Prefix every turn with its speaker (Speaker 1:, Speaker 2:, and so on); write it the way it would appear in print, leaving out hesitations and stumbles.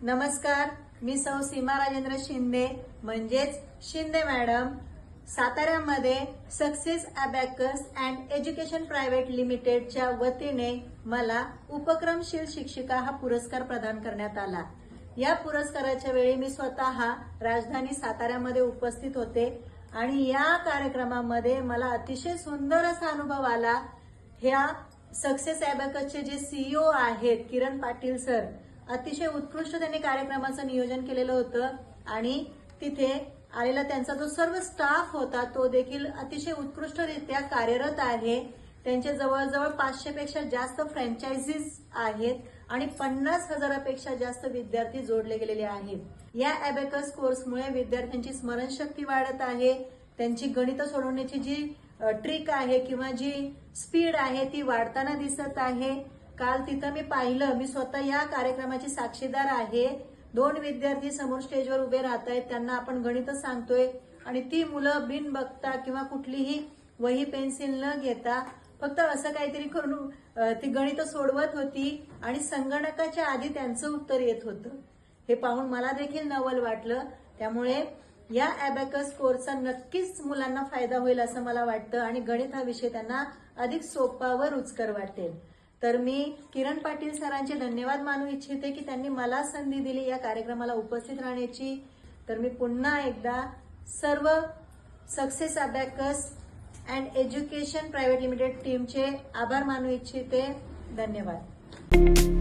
Speaker 1: नमस्कार, मी सौ सीमा राजेंद्र शिंदे म्हणजेच शिंदे मॅडम साताऱ्यामध्ये success abacus and education private लिमिटेडच्या वतीने मला उपक्रमशील शिक्षिका हा पुरस्कार प्रदान करण्यात आला। या पुरस्काराच्या वेळी मी स्वतः राजधानी साताऱ्यामध्ये उपस्थित होते आणि या कार्यक्रमामध्ये मला अतिशय सुंदर असा अनुभव आला। ह्या सक्सेस अबॅकसचे जे सीईओ आहेत किरण पाटील सर, अतिशय उत्कृष्ट त्यांनी कार्यक्रमाचं नियोजन केलेलं होतं आणि तिथे आलेला त्यांचा जो सर्व स्टाफ होता तो देखील अतिशय उत्कृष्टरित्या कार्यरत आहे। त्यांचे जवळजवळ 500 पेक्षा जास्त फ्रँचायझीज आहेत आणि 50,000पेक्षा जास्त विद्यार्थी जोडले गेलेले आहेत। या अबॅकस कोर्समुळे विद्यार्थ्यांची स्मरणशक्ती वाढत आहे, त्यांची गणित सोडवण्याची जी ट्रिक आहे किंवा जी स्पीड आहे ती वाढताना दिसत आहे। काल तिथं मी पाहिलं, मी स्वतः या कार्यक्रमाची साक्षीदार आहे। 2 विद्यार्थी समोर स्टेजवर उभे राहत आहेत, त्यांना आपण गणित सांगतोय आणि ती मुलं बिन बघता किंवा कुठलीही वही पेन्सिल न घेता फक्त असं काहीतरी करून ती गणित सोडवत होती आणि संगणकाच्या आधी त्यांचं उत्तर येत होतं। हे पाहून मला देखील नवल वाटलं। त्यामुळे या अबॅकस कोर्सचा नक्कीच मुलांना फायदा होईल असं मला वाटतं आणि गणित हा विषय त्यांना अधिक सोपा व रुचकर वाटेल। तर मी किरण पाटील सरांचे धन्यवाद मानू इच्छिते की त्यांनी मला संधी दिली या कार्यक्रमाला उपस्थित राहण्याची। तर मी पुन्हा एकदा सर्व success abacus and education private limited टीमचे आभार मानू इच्छिते। धन्यवाद।